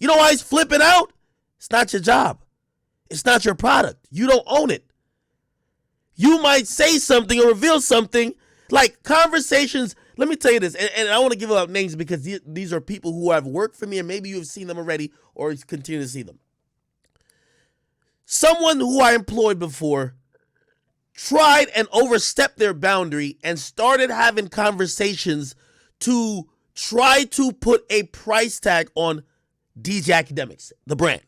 You know why he's flipping out? It's not your job. It's not your product. You don't own it. You might say something or reveal something. Like conversations, let me tell you this, and I want to give out names because these are people who have worked for me and maybe you've seen them already or continue to see them. Someone who I employed before tried and overstepped their boundary and started having conversations to try to put a price tag on DJ Akademiks, the brand,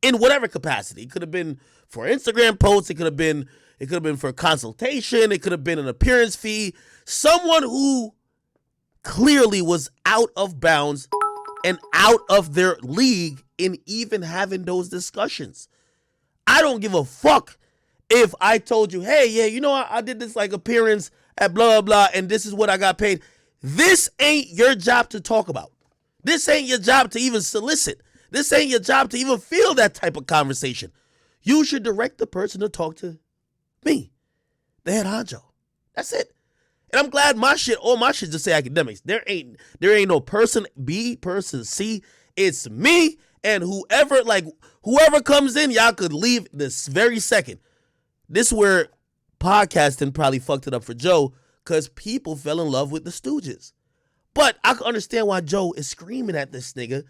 in whatever capacity. It could have been for Instagram posts. It could have been for a consultation. It could have been an appearance fee. Someone who clearly was out of bounds and out of their league in even having those discussions. I don't give a fuck if I told you, hey, yeah, you know, I did this like appearance at blah, blah, blah, and this is what I got paid. This ain't your job to talk about. This ain't your job to even solicit. This ain't your job to even feel that type of conversation. You should direct the person to talk to me, the head honcho. That's it. And I'm glad all my shit just say academics. There ain't no person B, person C. It's me and whoever comes in, y'all could leave this very second. This is where podcasting probably fucked it up for Joe because people fell in love with the Stooges. But I can understand why Joe is screaming at this nigga.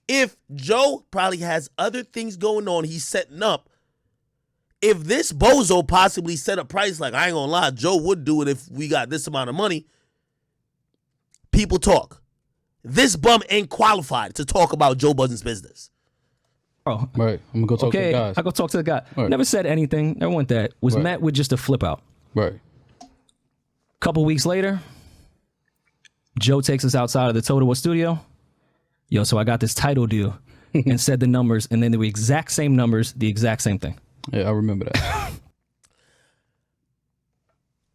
If Joe probably has other things going on he's setting up, if this bozo possibly set a price, like I ain't gonna lie, Joe would do it if we got this amount of money, people talk. This bum ain't qualified to talk about Joe Budden's business. Bro, right. I'm gonna go talk to the guys. I go talk to the guy. Right. Never said anything. Never went that. Was met with just a flip out. Right. Couple weeks later, Joe takes us outside of the Total War studio. Yo, so I got this title deal and said the numbers, and then they were exact same numbers, the exact same thing. Yeah, I remember that.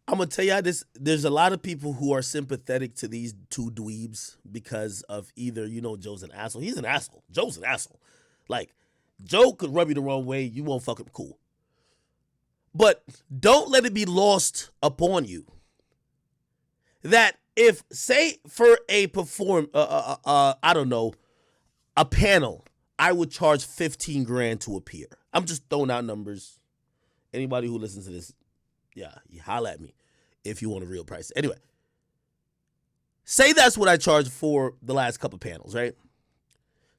I'm going to tell you this. There's a lot of people who are sympathetic to these two dweebs because of either, Joe's an asshole. He's an asshole. Joe's an asshole. Like, Joe could rub you the wrong way. You won't fuck him cool. But don't let it be lost upon you that if, say, for a I don't know, a panel, I would charge $15,000 to appear. I'm just throwing out numbers. Anybody who listens to this, yeah, you holla at me if you want a real price. Anyway, say that's what I charged for the last couple panels, right?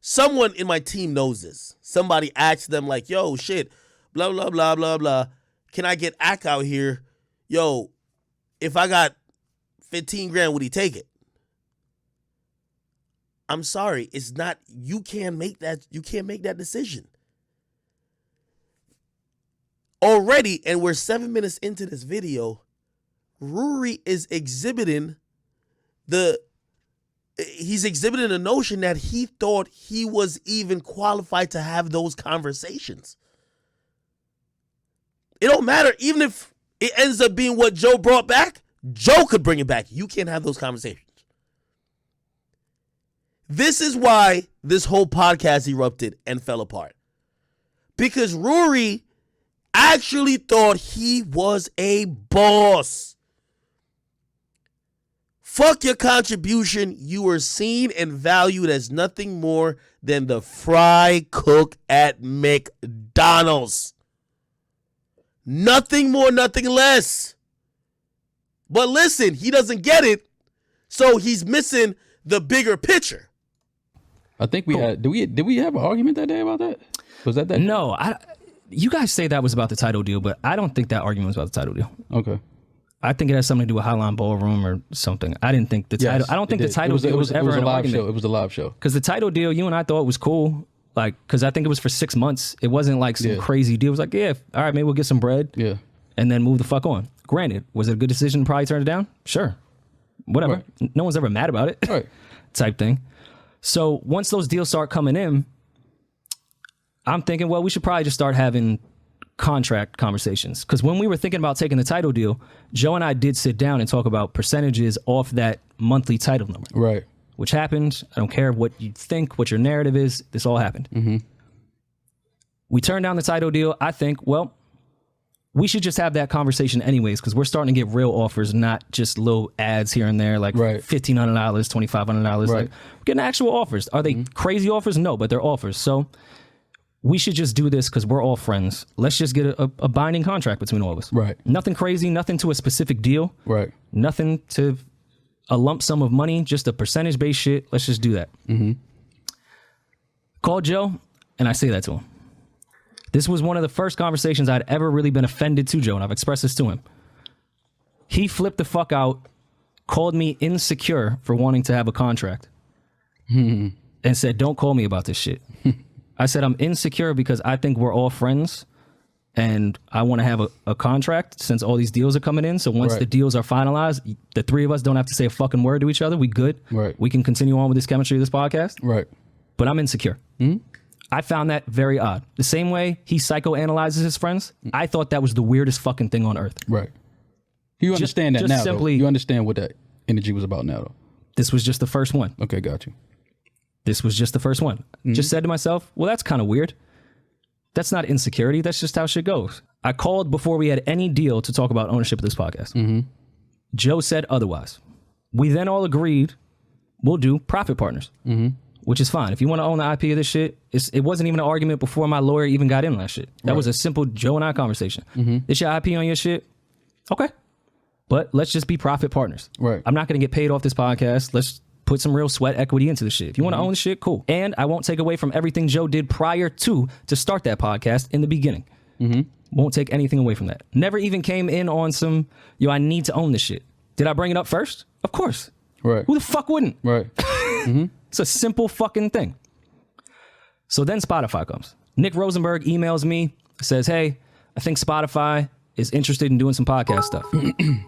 Someone in my team knows this. Somebody asked them like, yo, shit, blah, blah, blah, blah, blah. Can I get Ak out here? Yo, if I got $15,000, would he take it? I'm sorry, it's not, you can't make that decision. Already, and we're 7 minutes into this video, Rory is exhibiting the notion that he thought he was even qualified to have those conversations. It don't matter, even if it ends up being what Joe brought back, Joe could bring it back. You can't have those conversations. This is why this whole podcast erupted and fell apart. Because Rory actually thought he was a boss. Fuck your contribution. You were seen and valued as nothing more than the fry cook at McDonald's. Nothing more, nothing less. But listen, he doesn't get it, so he's missing the bigger picture. I think we had. Did we have an argument that day about that? Was that? No, you guys say that was about the title deal, but I don't think that argument was about the title deal. Okay. I think it has something to do with Highline Ballroom or something. I didn't think the title. Yes, I don't think the title deal was ever a an live argument. show. It was a live show. Because the title deal, you and I thought was cool. Like, because I think it was for 6 months. It wasn't like some crazy deal. It was like, yeah, all right, maybe we'll get some bread. Yeah. And then move the fuck on. Granted, was it a good decision to probably turn it down? Sure. Whatever. Right. No one's ever mad about it. Right. Type thing. So once those deals start coming in, I'm thinking, well, we should probably just start having contract conversations. Because when we were thinking about taking the title deal, Joe and I did sit down and talk about percentages off that monthly title number. Right. Which happened. I don't care what you think, what your narrative is. This all happened. Mm-hmm. We turned down the title deal. I think, well, we should just have that conversation anyways, because we're starting to get real offers, not just little ads here and there, like $1,500, $2,500. Like, we're getting actual offers. Are they crazy offers? No, but they're offers. So we should just do this because we're all friends. Let's just get a binding contract between all of us. Right. Nothing crazy, nothing to a specific deal. Right. Nothing to a lump sum of money, just a percentage-based shit. Let's just do that. Call Joe, and I say that to him. This was one of the first conversations I'd ever really been offended to Joe, and I've expressed this to him. He flipped the fuck out, called me insecure for wanting to have a contract, and said, don't call me about this shit. I said, I'm insecure because I think we're all friends, and I want to have a contract since all these deals are coming in. So once the deals are finalized, the three of us don't have to say a fucking word to each other. We good. Right. We can continue on with this chemistry of this podcast. Right. But I'm insecure. I found that very odd. The same way he psychoanalyzes his friends, I thought that was the weirdest fucking thing on earth. Right. You understand that now, simply, though. You understand what that energy was about now, though. This was just the first one. Okay, got you. This was just the first one. Just said to myself, well, that's kind of weird. That's not insecurity. That's just how shit goes. I called before we had any deal to talk about ownership of this podcast. Joe said otherwise. We then all agreed we'll do profit partners. Which is fine. If you want to own the IP of this shit, it wasn't even an argument before my lawyer even got in on that shit. That was a simple Joe and I conversation. This your IP on your shit? Okay. But let's just be profit partners. Right. I'm not going to get paid off this podcast. Let's put some real sweat equity into the shit. If you want to own the shit, cool. And I won't take away from everything Joe did prior to start that podcast in the beginning. Won't take anything away from that. Never even came in on some, I need to own this shit. Did I bring it up first? Of course. Right. Who the fuck wouldn't? Right. It's a simple fucking thing. So then Spotify comes. Nick Rosenberg emails me, says, hey, I think Spotify is interested in doing some podcast stuff.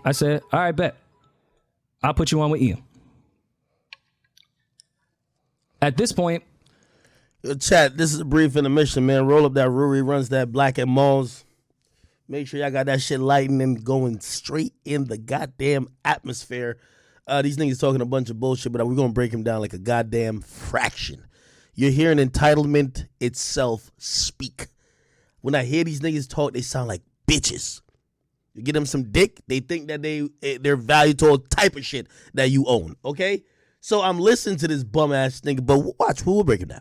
I said, all right, bet. I'll put you on with Ian. At this point, Yo, chat, this is a brief intermission, man. Roll up that Rory runs that Black and Malls. Make sure y'all got that shit lighting and going straight in the goddamn atmosphere. These niggas talking a bunch of bullshit, but we're going to break them down like a goddamn fraction. You're hearing entitlement itself speak. When I hear these niggas talk, they sound like bitches. You get them some dick, they think that they're valued to all type of shit that you own, okay? So I'm listening to this bum-ass nigga, but watch, we'll break it down.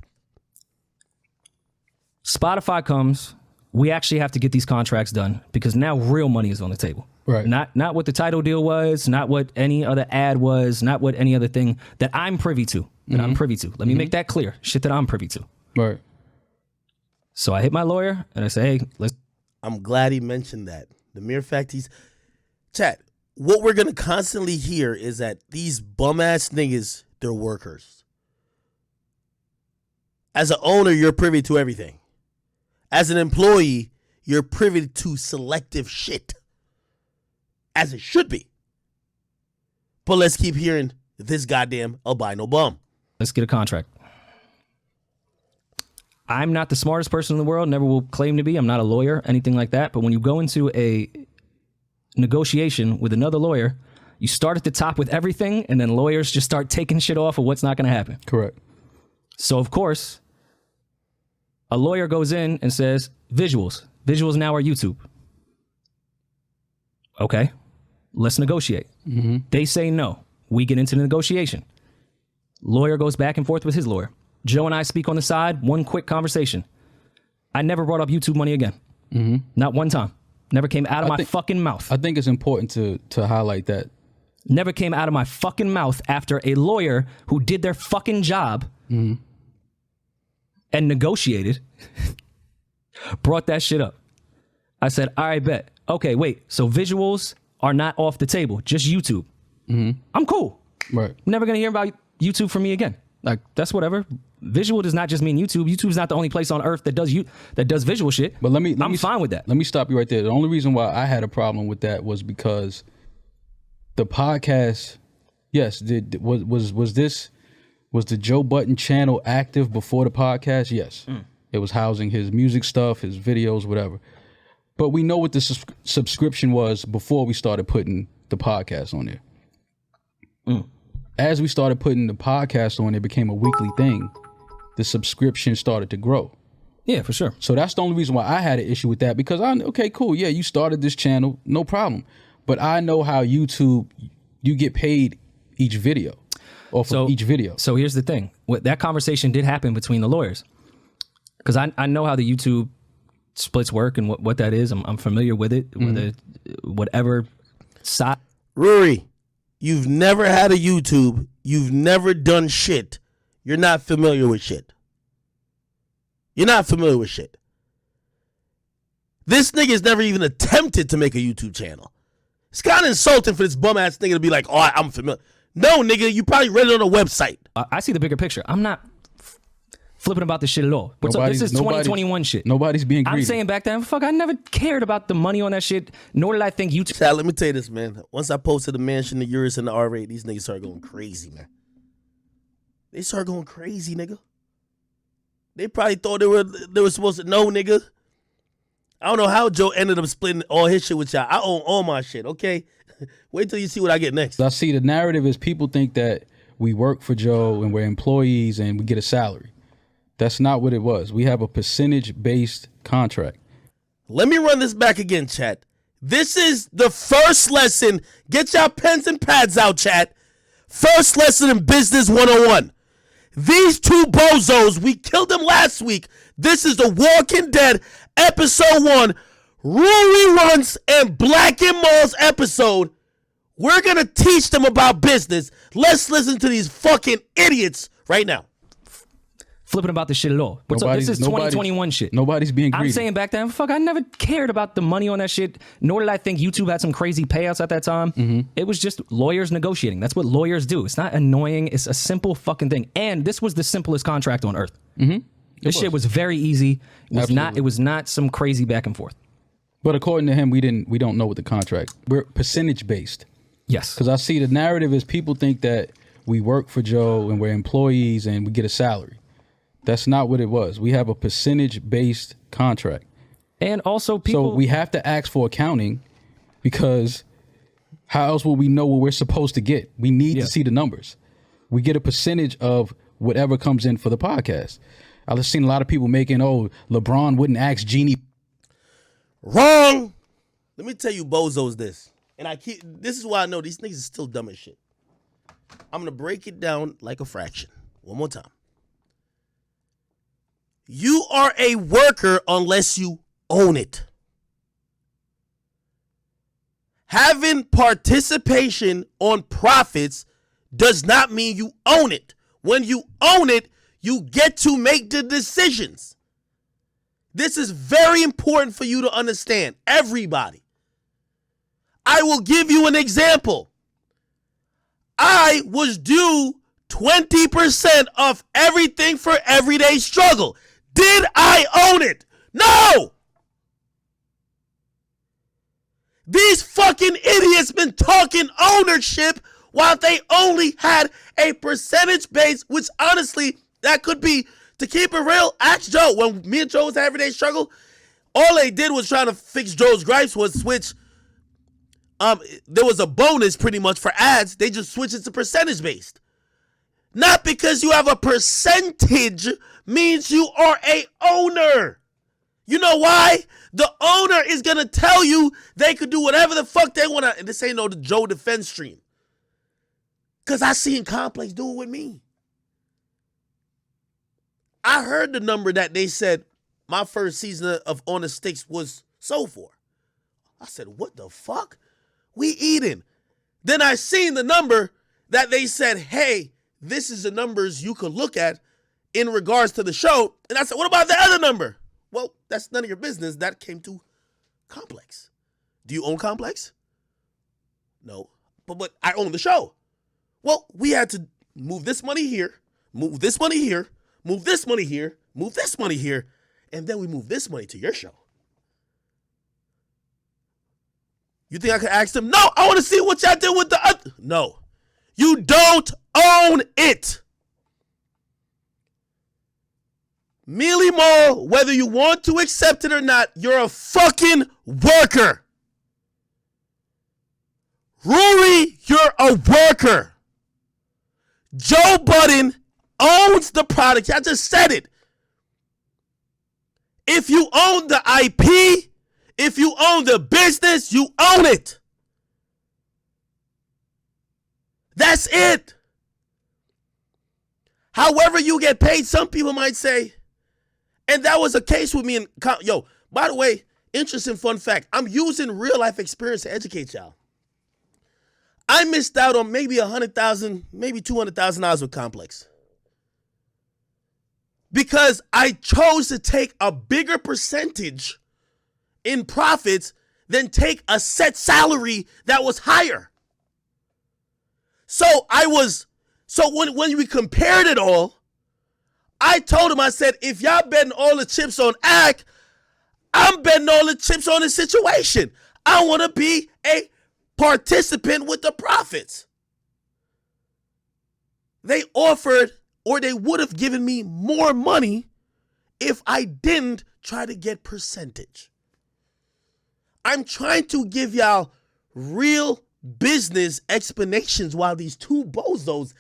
Spotify comes. We actually have to get these contracts done because now real money is on the table. Right. Not what the title deal was, not what any other ad was, not what any other thing that I'm privy to. I'm privy to. Let me make that clear. Shit that I'm privy to. Right. So I hit my lawyer and I say, hey, let's. I'm glad he mentioned that. The mere fact chat, what we're going to constantly hear is that these bum-ass niggas, they're workers. As an owner, you're privy to everything. As an employee, you're privy to selective shit. As it should be. But let's keep hearing this goddamn albino bum. Let's get a contract. I'm not the smartest person in the world, never will claim to be. I'm not a lawyer, anything like that. But when you go into a negotiation with another lawyer, you start at the top with everything, and then lawyers just start taking shit off of what's not going to happen. Correct. So, of course, a lawyer goes in and says, visuals. Visuals now are YouTube. Okay, let's negotiate. They say no. We get into the negotiation. Lawyer goes back and forth with his lawyer. Joe and I speak on the side, one quick conversation. I never brought up YouTube money again. Not one time. Never came out of my fucking mouth. I think it's important to highlight that. Never came out of my fucking mouth after a lawyer who did their fucking job and negotiated brought that shit up. I said, all right, bet. Okay, wait. So visuals are not off the table, just YouTube. I'm cool. Right. Never going to hear about YouTube from me again. Like, that's whatever. Visual does not just mean YouTube. YouTube's not the only place on earth that does visual shit. But I'm fine with that. Let me stop you right there. The only reason why I had a problem with that was because the podcast, yes, was the Joe Budden channel active before the podcast? Yes. It was housing his music stuff, his videos, whatever. But we know what the subscription was before we started putting the podcast on there. As we started putting the podcast on, it became a weekly thing. The subscription started to grow. Yeah, for sure. So that's the only reason why I had an issue with that, because okay, cool. Yeah, you started this channel, no problem. But I know how YouTube, you get paid each video off of each video. So here's the thing. That conversation did happen between the lawyers. Because I know how the YouTube splits work and what that is. I'm familiar with it. Whatever side. Rory, you've never had a YouTube. You've never done shit. You're not familiar with shit. You're not familiar with shit. This nigga's never even attempted to make a YouTube channel. It's kind of insulting for this bum ass nigga to be like, oh, I'm familiar. No, nigga, you probably read it on a website. I see the bigger picture. I'm not flipping about this shit at all. This is 2021 shit. Nobody's being greedy. I'm saying back then, fuck, I never cared about the money on that shit, nor did I think YouTube. Chad, let me tell you this, man. Once I posted the mansion, the Urus, and the R8, these niggas started going crazy, man. They started going crazy, nigga. They probably thought they were supposed to know, nigga. I don't know how Joe ended up splitting all his shit with y'all. I own all my shit, okay? Wait till you see what I get next. I see the narrative is people think that we work for Joe and we're employees and we get a salary. That's not what it was. We have a percentage-based contract. Let me run this back again, chat. This is the first lesson. Get your pens and pads out, chat. First lesson in Business 101. These two bozos, we killed them last week. This is The Walking Dead, episode 1, Rory Runts and Black and Malls episode. We're going to teach them about business. Let's listen to these fucking idiots right now. Flipping about this shit at all. This is 2021 shit. Nobody's being greedy. I'm saying back then, fuck, I never cared about the money on that shit, nor did I think YouTube had some crazy payouts at that time. It was just lawyers negotiating. That's what lawyers do. It's not annoying. It's a simple fucking thing. And this was the simplest contract on earth. This shit was very easy. It was not some crazy back and forth. But according to him, we don't know what the contract. We're percentage based. Yes. Because I see the narrative is people think that we work for Joe and we're employees and we get a salary. That's not what it was. We have a percentage-based contract. And also people... So we have to ask for accounting because how else will we know what we're supposed to get? We need to see the numbers. We get a percentage of whatever comes in for the podcast. I've seen a lot of people making, LeBron wouldn't ask Jeannie. Wrong. Let me tell you bozos this. And this is why I know these niggas is still dumb as shit. I'm going to break it down like a fraction. One more time. You are a worker unless you own it. Having participation on profits does not mean you own it. When you own it, you get to make the decisions. This is very important for you to understand, everybody. I will give you an example. I was due 20% of everything for Everyday Struggle. Did I own it? No! These fucking idiots been talking ownership while they only had a percentage base, which honestly, that could be, to keep it real, ask Joe. When me and Joe was Everyday Struggle, all they did was trying to fix Joe's gripes was switch. There was a bonus pretty much for ads. They just switched it to percentage based. Not because you have a percentage means you are a owner. You know why? The owner is going to tell you they could do whatever the fuck they want to. This ain't no Joe defense stream. Because I seen Complex do it with me. I heard the number that they said my first season of On the Sticks was sold for. I said, what the fuck? We eating. Then I seen the number that they said, hey, this is the numbers you could look at in regards to the show. And I said, what about the other number? Well, that's none of your business. That came to Complex. Do you own Complex? No. But I own the show. Well, we had to move this money here, move this money here, move this money here, move this money here, and then we move this money to your show. You think I could ask them? No, I want to see what y'all did with the other. No. You don't own it. Mealy Mall, whether you want to accept it or not, you're a fucking worker. Rory, you're a worker. Joe Budden owns the product. I just said it. If you own the IP, if you own the business, you own it. That's it. However you get paid, some people might say, and that was a case with me. By the way, interesting fun fact. I'm using real life experience to educate y'all. I missed out on maybe $100,000, maybe $200,000 with Complex. Because I chose to take a bigger percentage in profits than take a set salary that was higher. So when we compared it all, I told him, I said, if y'all betting all the chips on Ak, I'm betting all the chips on the situation. I want to be a participant with the profits. They offered, or they would have given me more money if I didn't try to get percentage. I'm trying to give y'all real business explanations while these two bozos,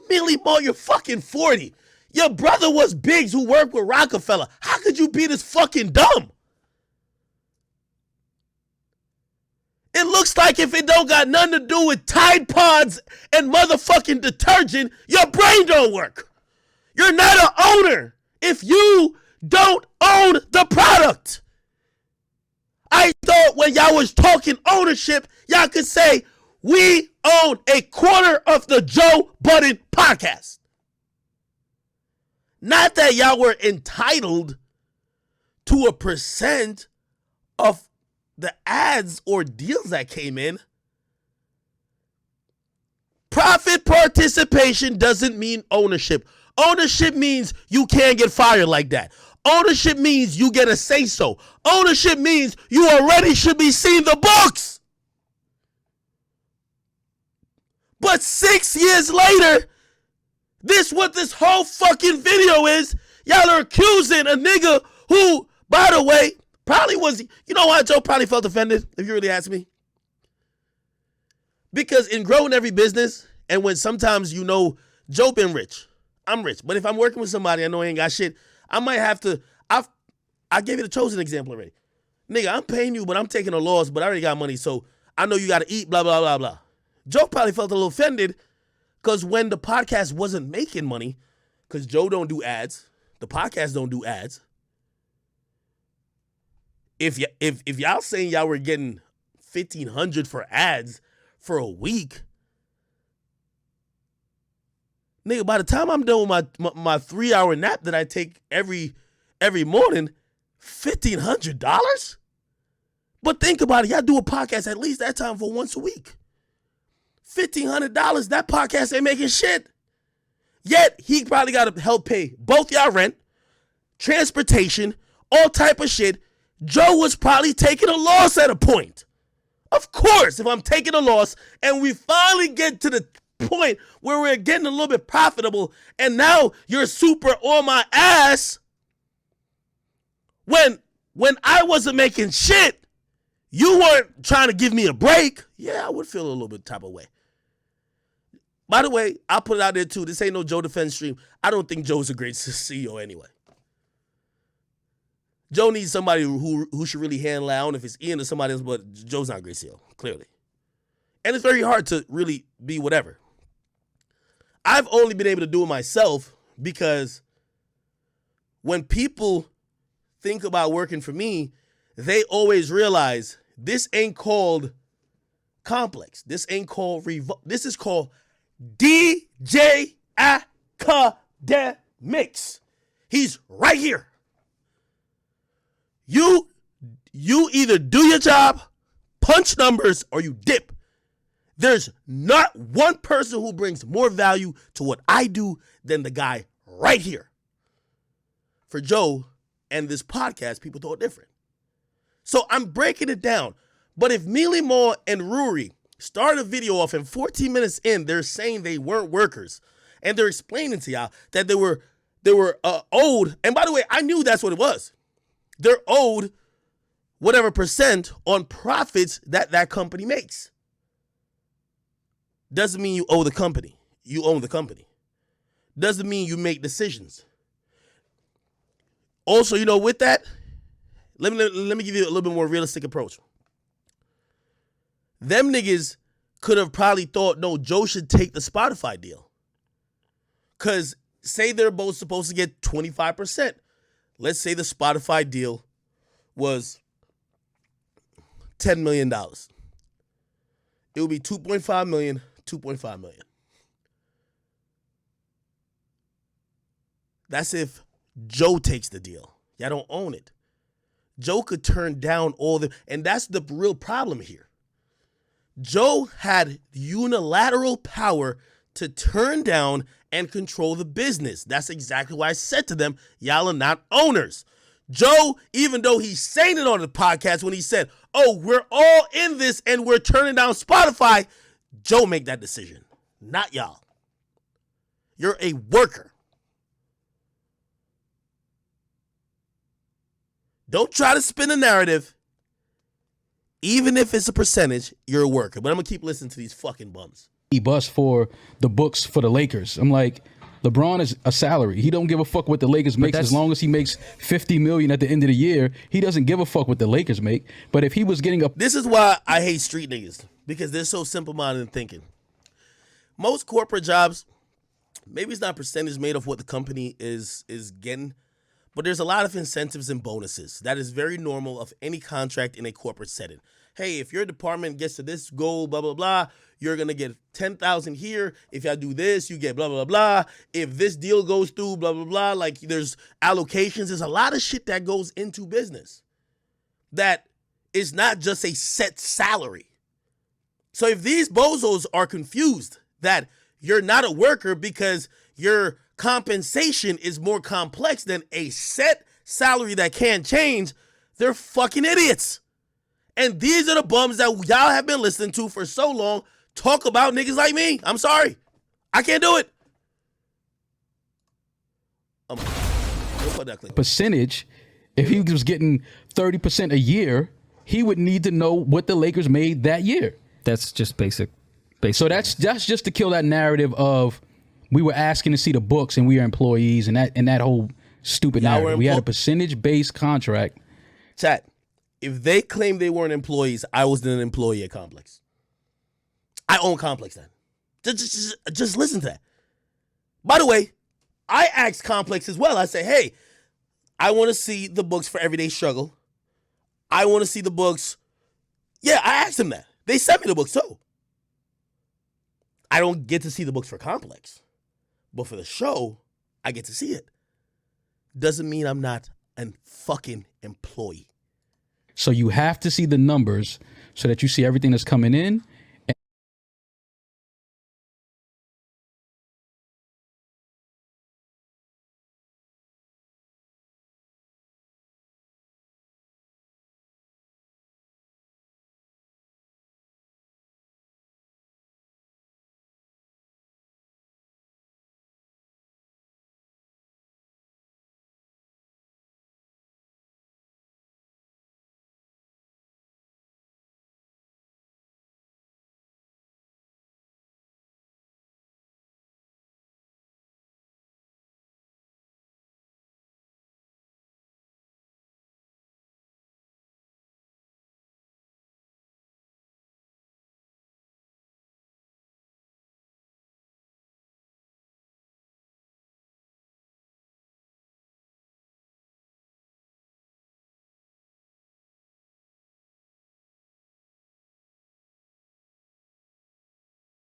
Millie Mo, you're fucking 40. Your brother was Biggs who worked with Rockefeller. How could you be this fucking dumb? It looks like if it don't got nothing to do with Tide Pods and motherfucking detergent, your brain don't work. You're not an owner if you don't own the product. I thought when y'all was talking ownership, y'all could say, we own a quarter of the Joe Budden podcast. Not that y'all were entitled to a percent of the ads or deals that came in. Profit participation doesn't mean ownership. Ownership means you can't get fired like that. Ownership means you get a say-so. Ownership means you already should be seeing the books. But 6 years later, what this whole fucking video is, y'all are accusing a nigga who, by the way, probably was, you know why Joe probably felt offended, if you really ask me? Because in growing every business, and when sometimes Joe been rich, I'm rich, but if I'm working with somebody I know ain't got shit, I might have to, I gave you the chosen example already. Nigga, I'm paying you, but I'm taking a loss, but I already got money, so I know you got to eat, blah, blah, blah, blah. Joe probably felt a little offended because when the podcast wasn't making money, because Joe don't do ads, the podcast don't do ads. If y'all saying y'all were getting $1,500 for ads for a week, nigga, by the time I'm done with my 3-hour nap that I take every morning, $1,500? But think about it, y'all do a podcast at least that time for once a week. $1,500, that podcast ain't making shit. Yet he probably got to help pay both y'all rent, transportation, all type of shit. Joe was probably taking a loss at a point. Of course, if I'm taking a loss and we finally get to the point where we're getting a little bit profitable and now you're super on my ass, when I wasn't making shit, you weren't trying to give me a break, yeah, I would feel a little bit type of way. By the way, I'll put it out there too. This ain't no Joe Defense stream. I don't think Joe's a great CEO anyway. Joe needs somebody who should really handle it. I don't know if it's Ian or somebody else, but Joe's not a great CEO, clearly. And it's very hard to really be whatever. I've only been able to do it myself because when people think about working for me, they always realize this ain't called Complex. This ain't called Revolt. This is called DJ Akademiks. He's right here. You either do your job, punch numbers, or you dip. There's not one person who brings more value to what I do than the guy right here. For Joe and this podcast, people thought different. So I'm breaking it down. But if Mealy Moore and Rory start a video off and 14 minutes in, they're saying they weren't workers. And they're explaining to y'all that they were owed. And by the way, I knew that's what it was. They're owed whatever percent on profits that company makes. Doesn't mean you owe the company. You own the company. Doesn't mean you make decisions. Also, with that, let me give you a little bit more realistic approach. Them niggas could have probably thought, no, Joe should take the Spotify deal. Because say they're both supposed to get 25%. Let's say the Spotify deal was $10 million. It would be 2.5 million, 2.5 million. That's if Joe takes the deal. Y'all don't own it. Joe could turn down all the, and that's the real problem here. Joe had unilateral power to turn down and control the business. That's exactly why I said to them, y'all are not owners. Joe, even though he's saying it on the podcast when he said, oh, we're all in this and we're turning down Spotify, Joe make that decision, not y'all. You're a worker. Don't try to spin a narrative. Even if it's a percentage, you're a worker. But I'm going to keep listening to these fucking bums. He busts for the books for the Lakers. I'm like, LeBron is a salary. He don't give a fuck what the Lakers makes as long as he makes $50 million at the end of the year. He doesn't give a fuck what the Lakers make. But if he was getting a... This is why I hate street niggas. Because they're so simple-minded in thinking. Most corporate jobs, maybe it's not percentage made of what the company is getting, but there's a lot of incentives and bonuses. That is very normal of any contract in a corporate setting. Hey, if your department gets to this goal, blah, blah, blah, you're going to get $10,000 here. If y'all do this, you get blah, blah, blah. If this deal goes through, blah, blah, blah. Like there's allocations. There's a lot of shit that goes into business that is not just a set salary. So if these bozos are confused that you're not a worker because your compensation is more complex than a set salary that can't change, they're fucking idiots. And these are the bums that y'all have been listening to for so long talk about niggas like me. I'm sorry. I can't do it. Percentage, if he was getting 30% a year, he would need to know what the Lakers made that year. That's just basic. So that's just to kill that narrative of we were asking to see the books and we are employees and that whole stupid narrative. We had a percentage-based contract. Chat, if they claim they weren't employees, I was an employee at Complex. I own Complex then. Just listen to that. By the way, I asked Complex as well. I say, hey, I want to see the books for Everyday Struggle. I want to see the books. Yeah, I asked them that. They sent me the books too. I don't get to see the books for Complex. But for the show, I get to see it. Doesn't mean I'm not a fucking employee. So you have to see the numbers so that you see everything that's coming in